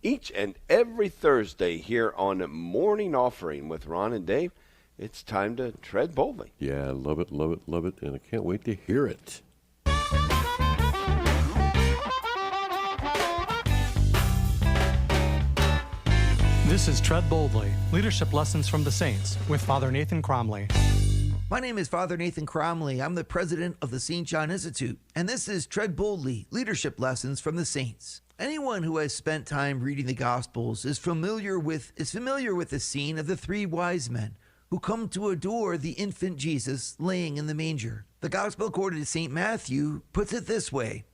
Each and every Thursday here on Morning Offering with Ron and Dave, it's time to tread boldly. Yeah, love it, love it, love it, and I can't wait to hear it. This is Tread Boldly, Leadership Lessons from the Saints, with Father Nathan Cromly. My name is Father Nathan Cromly. I'm the president of the St. John Institute, and this is Tread Boldly, Leadership Lessons from the Saints. Anyone who has spent time reading the Gospels is familiar with the scene of the three wise men who come to adore the infant Jesus laying in the manger. The Gospel according to St. Matthew puts it this way: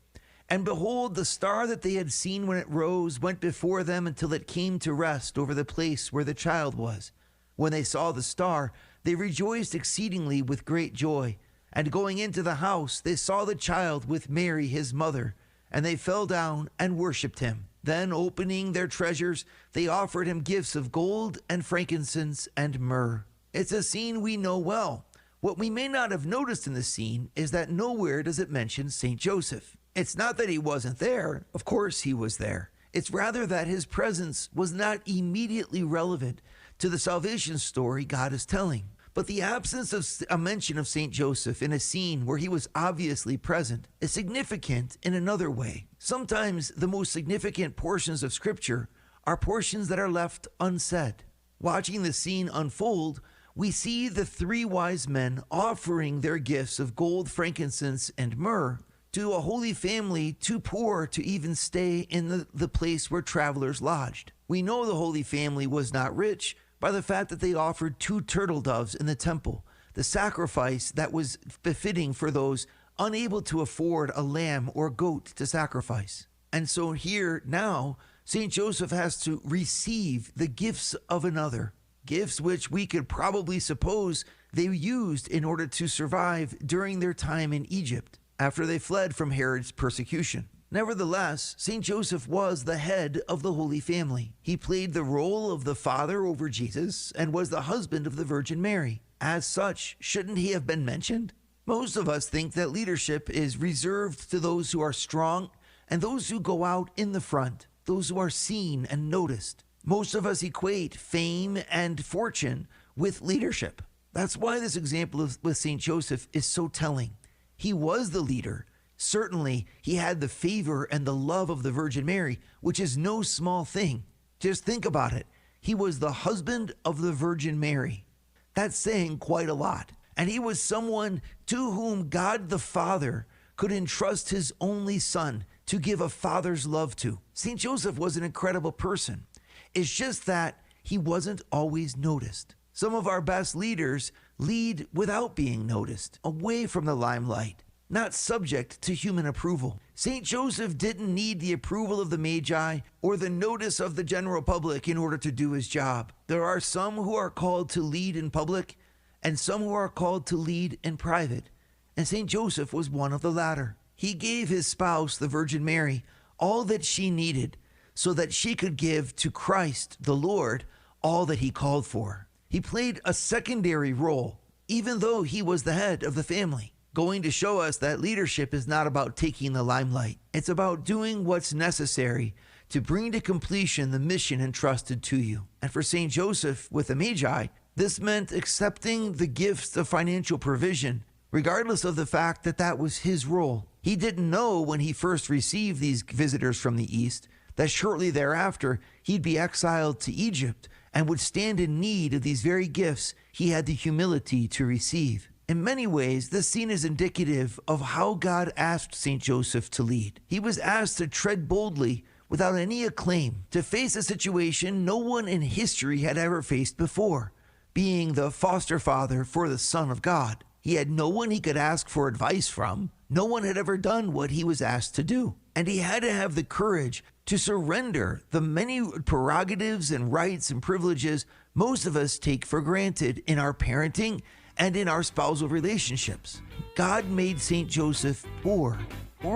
"And behold, the star that they had seen when it rose went before them until it came to rest over the place where the child was. When they saw the star, they rejoiced exceedingly with great joy. And going into the house, they saw the child with Mary his mother, and they fell down and worshipped him. Then, opening their treasures, they offered him gifts of gold and frankincense and myrrh." It's a scene we know well. What we may not have noticed in the scene is that nowhere does it mention St. Joseph. It's not that he wasn't there. Of course he was there. It's rather that his presence was not immediately relevant to the salvation story God is telling. But the absence of a mention of St. Joseph in a scene where he was obviously present is significant in another way. Sometimes the most significant portions of Scripture are portions that are left unsaid. Watching the scene unfold, we see the three wise men offering their gifts of gold, frankincense, and myrrh to a holy family too poor to even stay in the place where travelers lodged. We know the holy family was not rich by the fact that they offered 2 turtle doves in the temple, the sacrifice that was befitting for those unable to afford a lamb or goat to sacrifice. And so here now, St. Joseph has to receive the gifts of another, gifts which we could probably suppose they used in order to survive during their time in Egypt after they fled from Herod's persecution. Nevertheless, St. Joseph was the head of the Holy Family. He played the role of the father over Jesus and was the husband of the Virgin Mary. As such, shouldn't he have been mentioned? Most of us think that leadership is reserved to those who are strong and those who go out in the front, those who are seen and noticed. Most of us equate fame and fortune with leadership. That's why this example with St. Joseph is so telling. He was the leader. Certainly, he had the favor and the love of the Virgin Mary, which is no small thing. Just think about it. He was the husband of the Virgin Mary. That's saying quite a lot. And he was someone to whom God the Father could entrust his only son to give a father's love to. St. Joseph was an incredible person. It's just that he wasn't always noticed. Some of our best leaders lead without being noticed, away from the limelight, not subject to human approval. St. Joseph didn't need the approval of the Magi or the notice of the general public in order to do his job. There are some who are called to lead in public and some who are called to lead in private, and St. Joseph was one of the latter. He gave his spouse, the Virgin Mary, all that she needed so that she could give to Christ, the Lord, all that he called for. He played a secondary role, even though he was the head of the family, going to show us that leadership is not about taking the limelight. It's about doing what's necessary to bring to completion the mission entrusted to you. And for St. Joseph with the Magi, this meant accepting the gifts of financial provision, regardless of the fact that that was his role. He didn't know when he first received these visitors from the East that shortly thereafter he'd be exiled to Egypt and would stand in need of these very gifts he had the humility to receive. In many ways, this scene is indicative of how God asked St. Joseph to lead. He was asked to tread boldly without any acclaim, to face a situation no one in history had ever faced before, being the foster father for the Son of God. He had no one he could ask for advice from. No one had ever done what he was asked to do. And he had to have the courage to surrender the many prerogatives and rights and privileges most of us take for granted in our parenting and in our spousal relationships. God made St. Joseph poor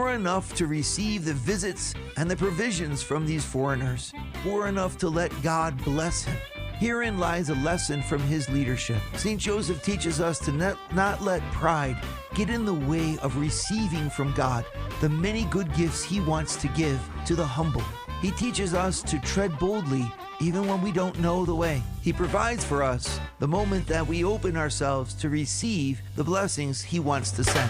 enough to receive the visits and the provisions from these foreigners, poor enough to let God bless him. Herein lies a lesson from his leadership. St. Joseph teaches us to not let pride get in the way of receiving from God the many good gifts he wants to give to the humble. He teaches us to tread boldly even when we don't know the way. He provides for us the moment that we open ourselves to receive the blessings He wants to send.